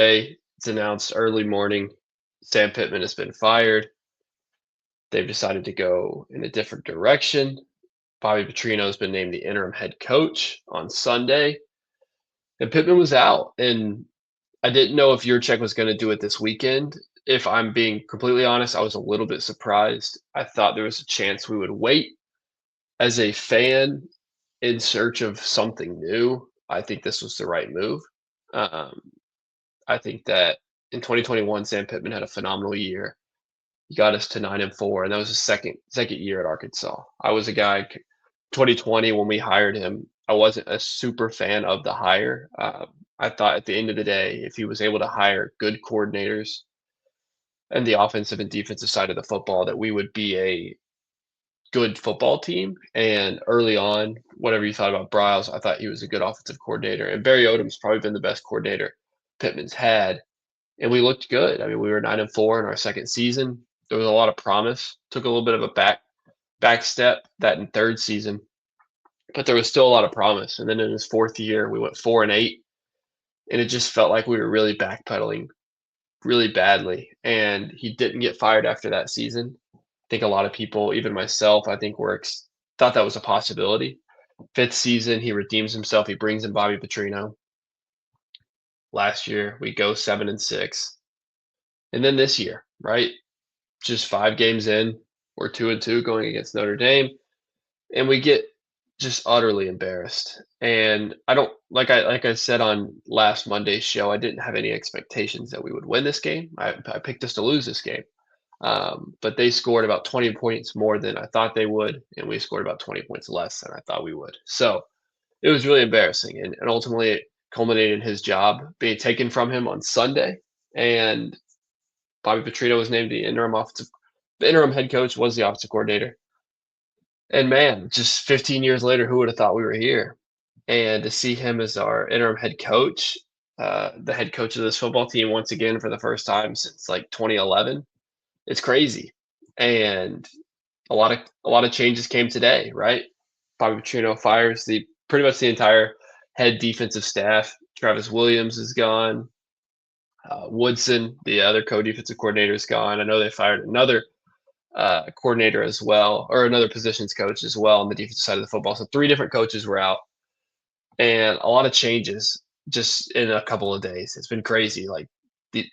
Today, it's announced early morning, Sam Pittman has been fired. They've decided to go in a different direction. Bobby Petrino has been named the interim head coach on Sunday, and Pittman was out. And I didn't know if your check was going to do it this weekend. If I'm being completely honest, I was a little bit surprised. I thought there was a chance we would wait. As a fan in search of something new, I think this was the right move. Um, I think that in 2021, Sam Pittman had a phenomenal year. He got us to 9-4, and that was his second year at Arkansas. I was a guy 2020 when we hired him. I wasn't a super fan of the hire. I thought at the end of the day, if he was able to hire good coordinators and the offensive and defensive side of the football, that we would be a good football team. And early on, whatever you thought about Bryles, I thought he was a good offensive coordinator. And Barry Odom's probably been the best coordinator Pittman's had, and we looked good. I mean, we were 9-4 in our second season. There was a lot of promise. Took a little bit of a back step that in third season, but there was still a lot of promise. And then in his fourth year, we went 4-8, and it just felt like we were really backpedaling really badly. And he didn't get fired after that season. I think a lot of people, even myself, I think thought that was a possibility. Fifth season, he redeems himself. He brings in Bobby Petrino. Last year, we go 7-6. And then this year, right? Just 5 games in, we're 2-2 going against Notre Dame, and we get just utterly embarrassed. And I don't like I said on last Monday's show, I didn't have any expectations that we would win this game. I picked us to lose this game. But they scored about 20 points more than I thought they would, and we scored about 20 points less than I thought we would. So it was really embarrassing, and ultimately it culminated in his job being taken from him on Sunday, and Bobby Petrino was named the interim head coach was the offensive coordinator. And man, just 15 years later, who would have thought we were here? And to see him as our interim head coach, the head coach of this football team once again for the first time since like 2011, it's crazy. And a lot of changes came today, right? Bobby Petrino fires the pretty much the entire head defensive staff. Travis Williams is gone. Woodson, the other co-defensive coordinator, is gone. I know they fired another coordinator as well, or another positions coach as well on the defensive side of the football. So 3 different coaches were out, and a lot of changes just in a couple of days. It's been crazy. Like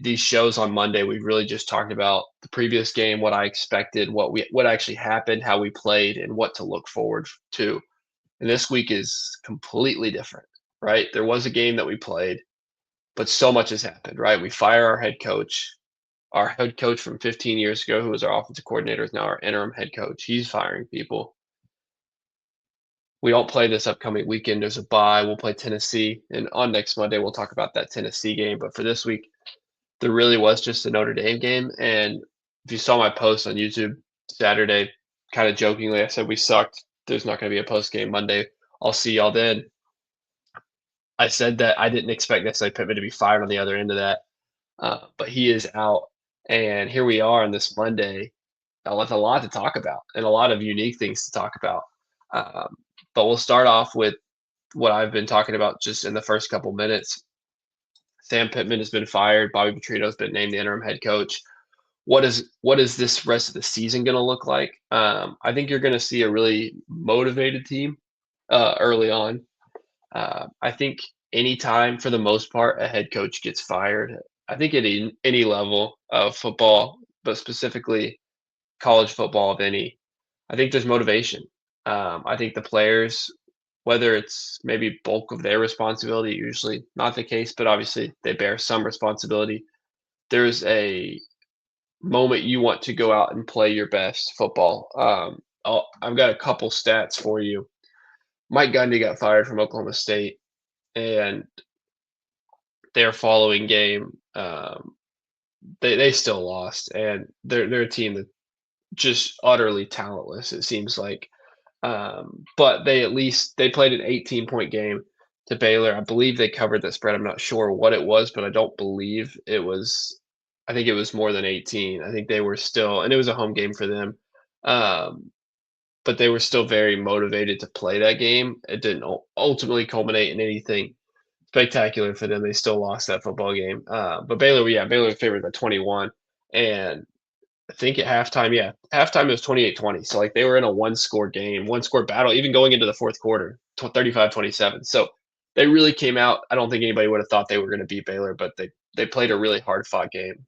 these shows on Monday, we really just talked about the previous game, what I expected, what actually happened, how we played, and what to look forward to. And this week is completely different, right? There was a game that we played, but so much has happened, right? We fire our head coach. Our head coach from 15 years ago, who was our offensive coordinator, is now our interim head coach. He's firing people. We don't play this upcoming weekend. There's a bye. We'll play Tennessee. And on next Monday, we'll talk about that Tennessee game. But for this week, there really was just a Notre Dame game. And if you saw my post on YouTube Saturday, kind of jokingly, I said we sucked. There's not going to be a post game Monday. I'll see y'all then. I said that I didn't expect necessarily Pittman to be fired on the other end of that. But he is out. And here we are on this Monday with a lot to talk about and a lot of unique things to talk about. Um, but we'll start off with what I've been talking about just in the first couple minutes. Sam Pittman has been fired. Bobby Petrino has been named the interim head coach. What is this rest of the season going to look like? I think you're going to see a really motivated team early on. I think anytime, for the most part, a head coach gets fired, I think at any level of football, but specifically college football of any, I think there's motivation. I think the players, whether it's maybe bulk of their responsibility, usually not the case, but obviously they bear some responsibility. There's a moment you want to go out and play your best football. I've got a couple stats for you. Mike Gundy got fired from Oklahoma State, and their following game, they still lost, and they're a team that just utterly talentless. It seems like, but they played an 18-point game to Baylor. I believe they covered the spread. I'm not sure what it was, but I don't believe it was. I think it was more than 18. I think they were still, and it was a home game for them. Um, but they were still very motivated to play that game. It didn't ultimately culminate in anything spectacular for them. They still lost that football game. But Baylor, yeah, Baylor favored by 21. And I think at halftime, yeah, halftime it was 28-20. So like they were in a one score game, one score battle, even going into the fourth quarter, 35-27. So they really came out. I don't think anybody would have thought they were going to beat Baylor, but they played a really hard fought game.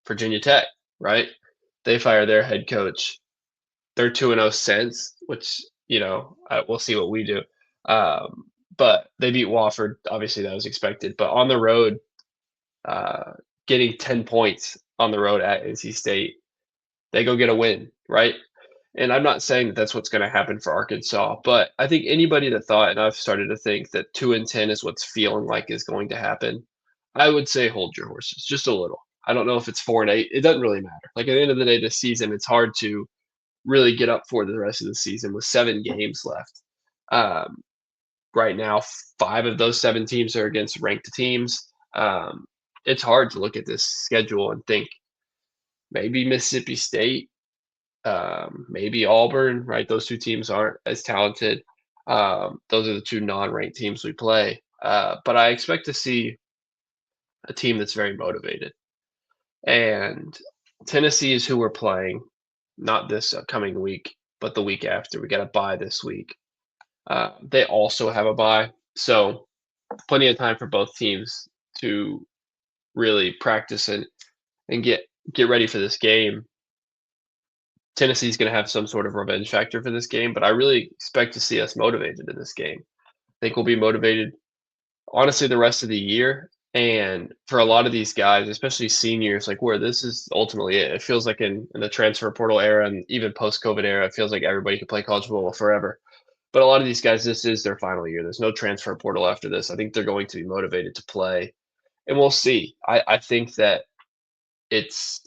Virginia Tech, right? They fire their head coach. They're 2-0 since, which, we'll see what we do. Um, but they beat Wofford. Obviously, that was expected. But on the road, uh, getting 10 points on the road at NC State, they go get a win, right? And I'm not saying that that's what's going to happen for Arkansas, but I think anybody that thought, and I've started to think that 2-10 is what's feeling like is going to happen, I would say hold your horses just a little. I don't know if it's 4-8. It doesn't really matter. Like at the end of the day, this season, it's hard to really get up for the rest of the season with 7 games left. Um, right now, 5 of those 7 teams are against ranked teams. It's hard to look at this schedule and think maybe Mississippi State, maybe Auburn, right? Those 2 teams aren't as talented. Those are the 2 non-ranked teams we play. But I expect to see a team that's very motivated. And Tennessee is who we're playing, not this upcoming week, but the week after. We got a bye this week. They also have a bye, so plenty of time for both teams to really practice and get ready for this game. Tennessee's going to have some sort of revenge factor for this game, but I really expect to see us motivated in this game. I think we'll be motivated, honestly, the rest of the year. And for a lot of these guys, especially seniors, like where this is ultimately it. It feels like in the transfer portal era and even post-COVID era, it feels like everybody could play college football forever. But a lot of these guys, this is their final year. There's no transfer portal after this. I think they're going to be motivated to play, and we'll see. I think that it's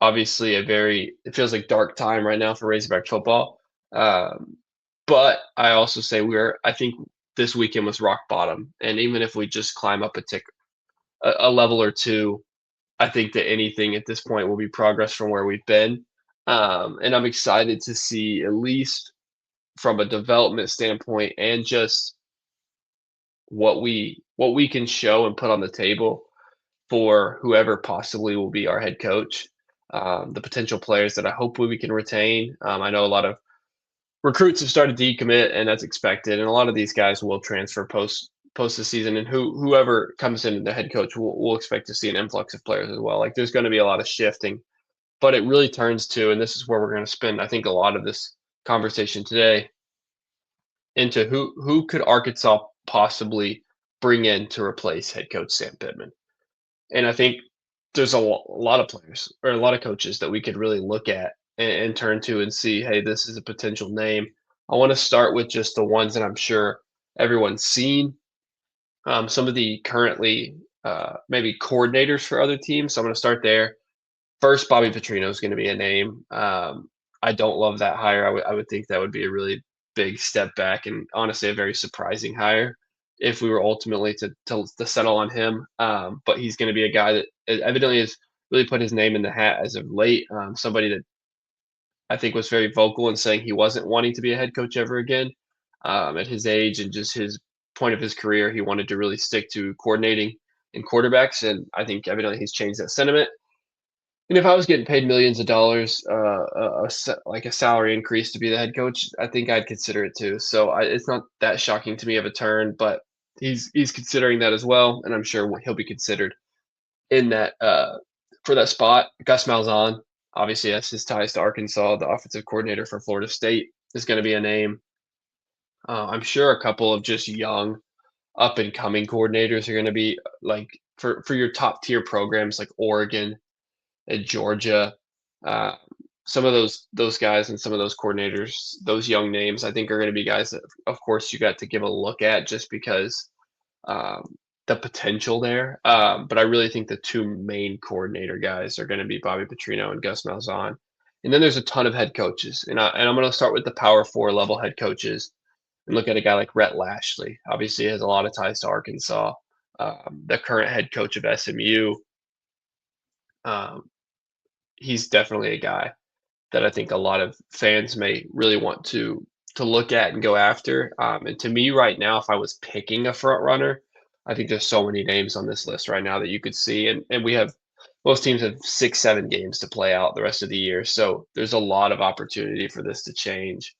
obviously it feels like dark time right now for Razorback football. Um, but I also say I think this weekend was rock bottom. And even if we just climb up a level or two, I think that anything at this point will be progress from where we've been. And I'm excited to see, at least from a development standpoint and just what we can show and put on the table for whoever possibly will be our head coach. The potential players that I hope we can retain. I know a lot of recruits have started to decommit, and that's expected. And a lot of these guys will transfer post the season, and whoever comes in the head coach, we'll expect to see an influx of players as well. Like there's going to be a lot of shifting, but it really turns to, and this is where we're going to spend, I think, a lot of this conversation today into who could Arkansas possibly bring in to replace head coach Sam Pittman. And I think there's a lot of players or a lot of coaches that we could really look at and turn to and see, hey, this is a potential name. I want to start with just the ones that I'm sure everyone's seen. Some of the currently maybe coordinators for other teams. So I'm going to start there. First, Bobby Petrino is going to be a name. I don't love that hire. I would think that would be a really big step back and honestly a very surprising hire if we were ultimately to settle on him. But he's going to be a guy that evidently has really put his name in the hat as of late. Somebody that I think was very vocal in saying he wasn't wanting to be a head coach ever again. At his age and just his point of his career, he wanted to really stick to coordinating and quarterbacks. And I think evidently he's changed that sentiment. And if I was getting paid millions of dollars, like a salary increase to be the head coach, I think I'd consider it too. So it's not that shocking to me of a turn, but he's considering that as well, and I'm sure he'll be considered in that for that spot. Gus Malzahn, obviously, has his ties to Arkansas. The offensive coordinator for Florida State is going to be a name. I'm sure a couple of just young, up and coming coordinators are going to be like for your top tier programs like Oregon at Georgia. Uh, some of those guys and some of those coordinators, those young names, I think are going to be guys that, of course, you got to give a look at just because um, the potential there. But I really think the 2 main coordinator guys are going to be Bobby Petrino and Gus Malzahn. And then there's a ton of head coaches, and I'm going to start with the Power Four level head coaches and look at a guy like Rhett Lashley. Obviously, he has a lot of ties to Arkansas. The current head coach of SMU. Um, he's definitely a guy that I think a lot of fans may really want to look at and go after. And to me, right now, if I was picking a front runner, I think there's so many names on this list right now that you could see, and we have most teams have 6, 7 games to play out the rest of the year, so there's a lot of opportunity for this to change,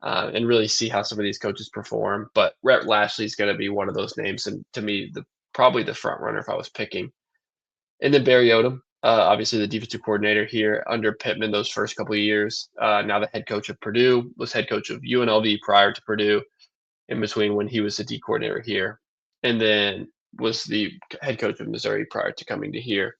and really see how some of these coaches perform. But Rhett Lashlee is going to be one of those names, and to me, the probably the front runner if I was picking. And then Barry Odom, obviously the defensive coordinator here under Pittman those first couple of years. Now the head coach of Purdue, was head coach of UNLV prior to Purdue, in between when he was the D coordinator here, and then was the head coach of Missouri prior to coming to here.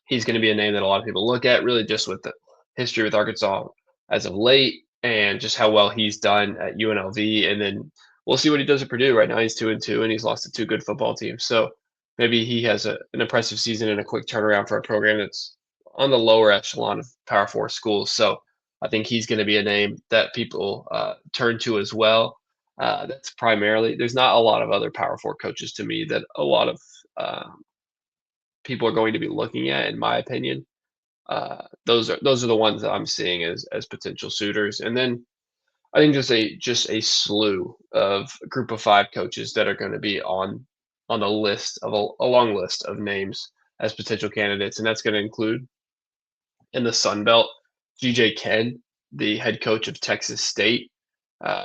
He's going to be a name that a lot of people look at, really just with the history with Arkansas as of late, and just how well he's done at UNLV. And then we'll see what he does at Purdue. Right now, he's 2-2, and he's lost to two good football teams. So maybe he has an impressive season and a quick turnaround for a program that's on the lower echelon of Power Four schools. So I think he's going to be a name that people turn to as well. That's primarily, there's not a lot of other Power Four coaches to me that a lot of uh, people are going to be looking at, in my opinion. Those are the ones that I'm seeing as potential suitors, and then I think just a slew of group of five coaches that are going to be on the list of a long list of names as potential candidates, and that's going to include in the Sun Belt, GJ Ken, the head coach of Texas State.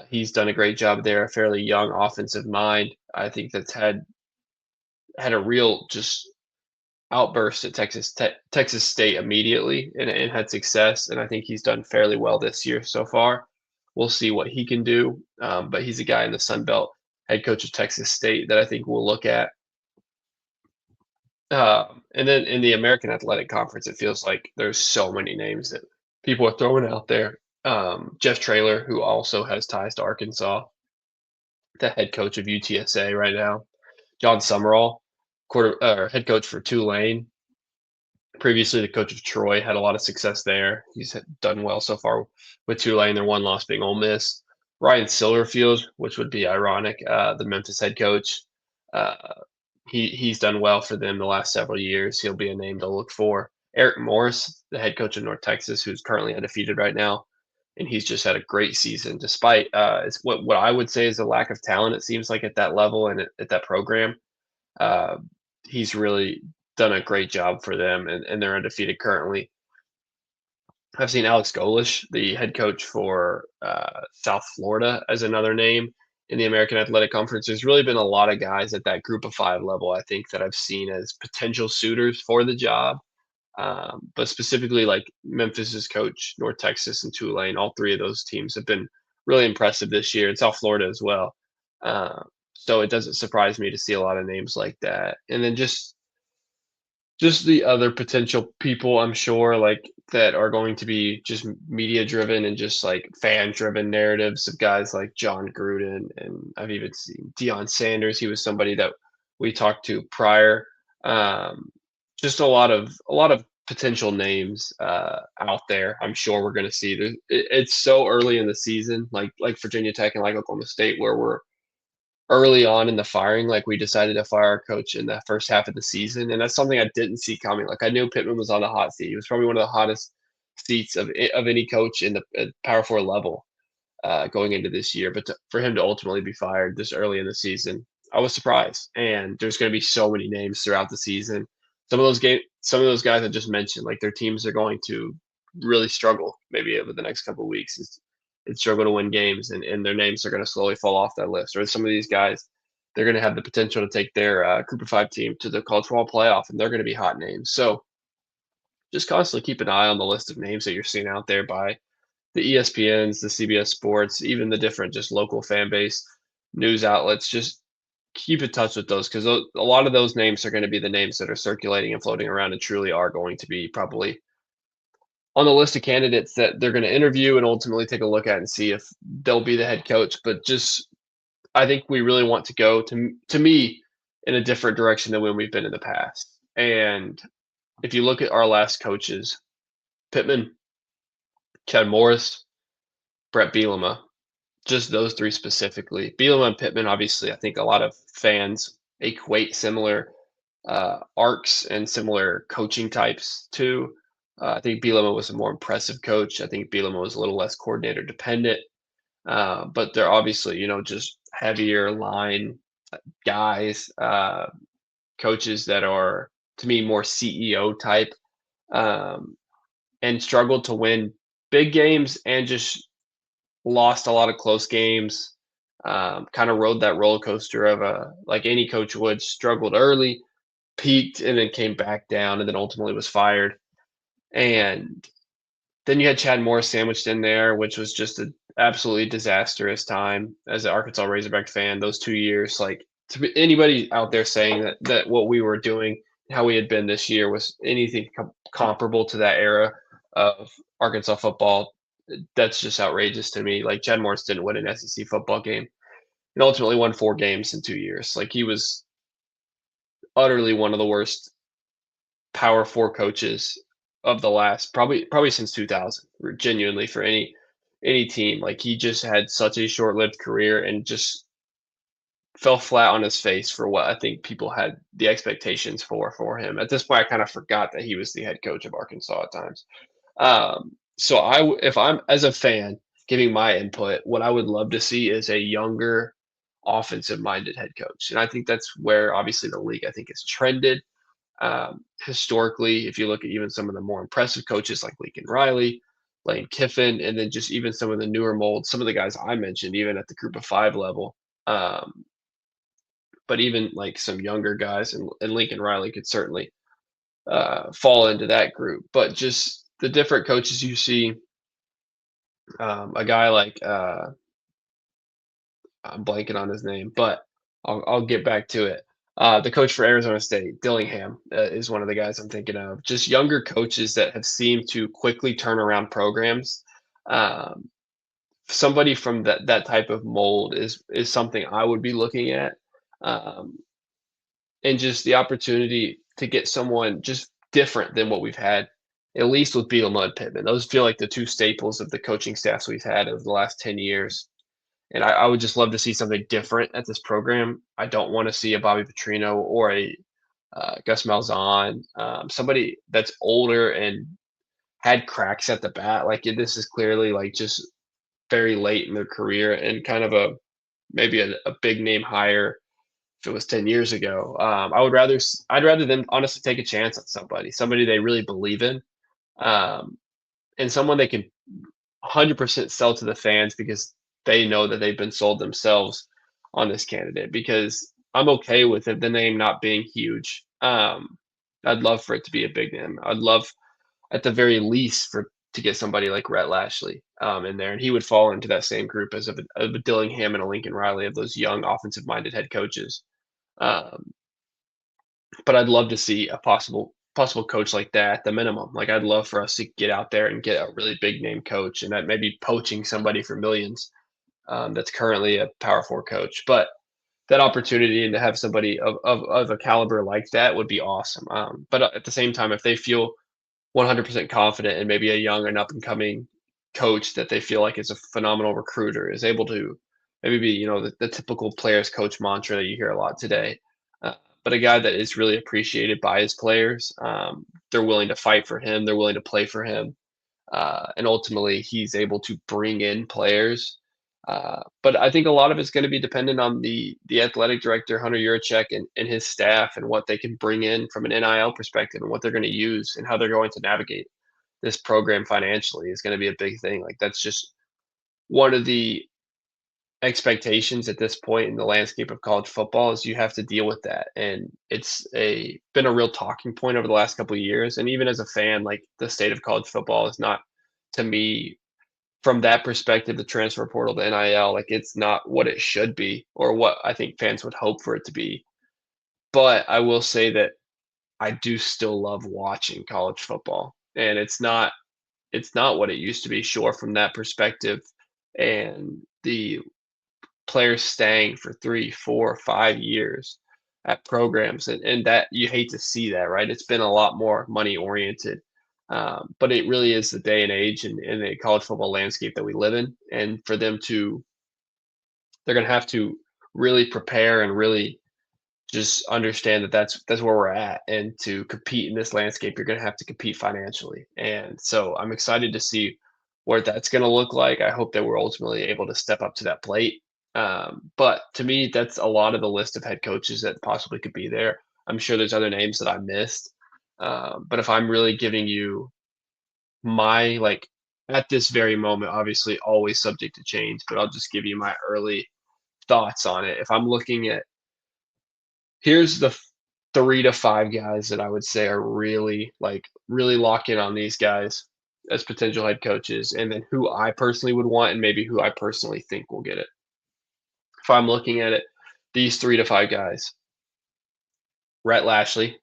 He's done a great job there. A fairly young offensive mind. I think that's had a real just outburst at Texas State immediately and had success, and I think he's done fairly well this year so far. We'll see what he can do, but he's a guy in the Sun Belt, head coach of Texas State, that I think we'll look at. And then in the American Athletic Conference, it feels like there's so many names that people are throwing out there. Jeff Traylor, who also has ties to Arkansas, the head coach of UTSA right now. John Summerall, head coach for Tulane, previously the coach of Troy, had a lot of success there. He's done well so far with Tulane. Their one loss being Ole Miss. Ryan Silverfield, which would be ironic, the Memphis head coach. Uh, he's done well for them the last several years. He'll be a name to look for. Eric Morris, the head coach of North Texas, who's currently undefeated right now, and he's just had a great season despite it's what I would say is a lack of talent. It seems like at that level and at that program. Uh, he's really done a great job for them, and they're undefeated currently. I've seen Alex Golish, the head coach for South Florida, as another name in the American Athletic Conference. There's really been a lot of guys at that group of five level, I think, that I've seen as potential suitors for the job. But specifically, like Memphis's coach, North Texas, and Tulane, all three of those teams have been really impressive this year, and South Florida as well. So it doesn't surprise me to see a lot of names like that. And then just the other potential people, I'm sure, like, that are going to be just media driven and just, like, fan driven narratives of guys like John Gruden, and I've even seen Deion Sanders. He was somebody that we talked to prior. Um, just a lot of potential names, out there. I'm sure we're gonna see. It's so early in the season, like Virginia Tech and like Oklahoma State, where we're early on in the firing, like, we decided to fire our coach in the first half of the season, and that's something I didn't see coming. Like, I knew Pittman was on the hot seat. He was probably one of the hottest seats of any coach in the Power 4 level, going into this year, but for him to ultimately be fired this early in the season, I was surprised, and there's gonna be so many names throughout the season. Some of those guys I just mentioned, like, their teams are going to really struggle maybe over the next couple of weeks. And struggle to win games, and their names are going to slowly fall off that list. Or some of these guys, they're going to have the potential to take their group of five team to the college football playoff, and they're going to be hot names. So just constantly keep an eye on the list of names that you're seeing out there by the ESPNs, the CBS Sports, even the different just local fan base news outlets. Just keep in touch with those, because a lot of those names are going to be the names that are circulating and floating around and truly are going to be probably on the list of candidates that they're going to interview and ultimately take a look at and see if they'll be the head coach. But just, I think we really want to go to me in a different direction than when we've been in the past. And if you look at our last coaches, Pittman, Chad Morris, Brett Bielema, just those three specifically. Bielema and Pittman, obviously, I think a lot of fans equate similar arcs and similar coaching types to. I think Bielema was a more impressive coach. I think Bielema was a little less coordinator dependent, but they're obviously, just heavier line guys, coaches that are, to me, more CEO type, um, and struggled to win big games and just lost a lot of close games. Kind of rode that roller coaster of like any coach would, struggled early, peaked, and then came back down, and then ultimately was fired. And then you had Chad Morris sandwiched in there, which was just an absolutely disastrous time as an Arkansas Razorback fan. Those 2 years, like anybody out there saying that what we were doing, how we had been this year, was anything comparable to that era of Arkansas football, that's just outrageous to me. Like Chad Morris didn't win an SEC football game and ultimately won 4 games in 2 years. Like he was utterly one of the worst Power 4 coaches of the last probably since 2000, genuinely for any team. Like, he just had such a short-lived career and just fell flat on his face for what I think people had the expectations for him. At this point, I kinda forgot that he was the head coach of Arkansas at times. So if I'm as a fan giving my input, what I would love to see is a younger offensive-minded head coach, and I think that's where obviously the league, I think, has trended. Historically, if you look at even some of the more impressive coaches like Lincoln Riley, Lane Kiffin, and then just even some of the newer molds, some of the guys I mentioned, even at the group of five level. But even like some younger guys, and Lincoln Riley could certainly fall into that group. But just the different coaches you see, a guy like I'm blanking on his name, but I'll get back to it. The coach for Arizona State, Dillingham, is one of the guys I'm thinking of. Just younger coaches that have seemed to quickly turn around programs. Um, Somebody from that type of mold is something I would be looking at, um, and just the opportunity to get someone just different than what we've had, at least with Bielema and Pittman. Those feel like the two staples of the coaching staffs we've had over the last 10 years. And I would just love to see something different at this program. I don't want to see a Bobby Petrino or a Gus Malzahn, somebody that's older and had cracks at the bat. Like this is clearly like just very late in their career and kind of maybe a big name hire if it was 10 years ago. I'd rather them honestly take a chance on somebody they really believe in, um, and someone they can 100% sell to the fans because they know that they've been sold themselves on this candidate. Because I'm okay with it, the name not being huge. I'd love for it to be a big name. I'd love, at the very least, for to get somebody like Rhett Lashley in there, and he would fall into that same group as of a Dillingham and a Lincoln Riley, of those young offensive-minded head coaches. Um, but I'd love to see a possible coach like that at the minimum. Like, I'd love for us to get out there and get a really big name coach, and that maybe poaching somebody for millions, that's currently a Power 4 coach. But that opportunity and to have somebody of a caliber like that would be awesome. But at the same time, if they feel 100% confident in maybe a young and up and coming coach that they feel like is a phenomenal recruiter, is able to maybe be, the typical players coach mantra that you hear a lot today. Uh, but a guy that is really appreciated by his players. They're willing to fight for him. They're willing to play for him. And ultimately, he's able to bring in players. But I think a lot of it's going to be dependent on the athletic director, Hunter Yurachek, and his staff, and what they can bring in from an NIL perspective, and what they're going to use, and how they're going to navigate this program financially is going to be a big thing. Like, that's just one of the expectations at this point in the landscape of college football, is you have to deal with that. And it's been a real talking point over the last couple of years. And even as a fan, like, the state of college football is not, to me, from that perspective, the transfer portal to NIL, like, it's not what it should be or what I think fans would hope for it to be. But I will say that I do still love watching college football, and it's not what it used to be, sure, from that perspective, and the players staying for 3, 4, 5 years at programs, and that you hate to see that, right? It's been a lot more money oriented, but it really is the day and age and the college football landscape that we live in, and for them to they're gonna have to really prepare and really just understand that that's where we're at, and to compete in this landscape, you're gonna have to compete financially, and so I'm excited to see what that's gonna look like. I hope that we're ultimately able to step up to that plate. But to me, that's a lot of the list of head coaches that possibly could be there. I'm sure there's other names that I missed. But if I'm really giving you my like at this very moment, obviously always subject to change, but I'll just give you my early thoughts on it. If I'm looking at here's the 3 to 5 guys that I would say are really, really lock in on these guys as potential head coaches, and then who I personally would want and maybe who I personally think will get it. If I'm looking at it, these 3 to 5 guys, Rhett Lashley,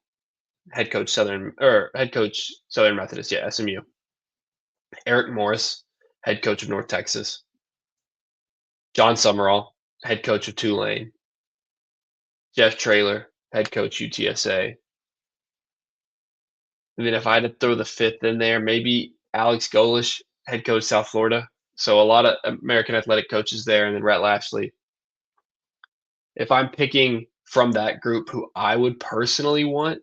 head coach Southern Methodist, yeah, SMU. Eric Morris, head coach of North Texas. John Summerall, head coach of Tulane. Jeff Traylor, head coach UTSA. And then if I had to throw the fifth in there, maybe Alex Golish, head coach South Florida. So a lot of American athletic coaches there, and then Rhett Lashley. If I'm picking from that group who I would personally want,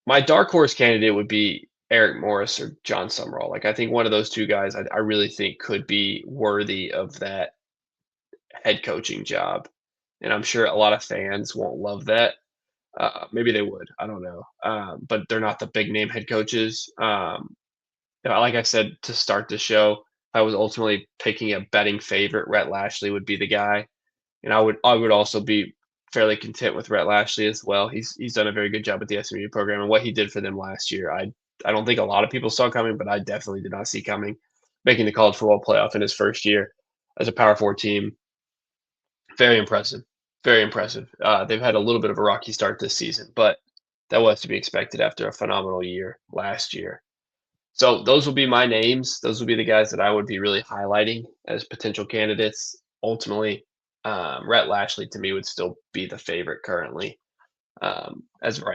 my dark horse candidate would be Eric Morris or John Summerall. Like I think one of those two guys, I really think could be worthy of that head coaching job. And I'm sure a lot of fans won't love that. Maybe they would. I don't know. But they're not the big name head coaches. Like I said to start the show, if I was ultimately picking a betting favorite, Rhett Lashley would be the guy, and I would also be fairly content with Rhett Lashley as well. He's done a very good job with the SMU program and what he did for them last year. I don't think a lot of people saw coming, but I definitely did not see coming. Making the college football playoff in his first year as a Power Four team, very impressive, very impressive. They've had a little bit of a rocky start this season, but that was to be expected after a phenomenal year last year. So those will be my names. Those will be the guys that I would be really highlighting as potential candidates. Ultimately, Rhett Lashley to me would still be the favorite currently, as of right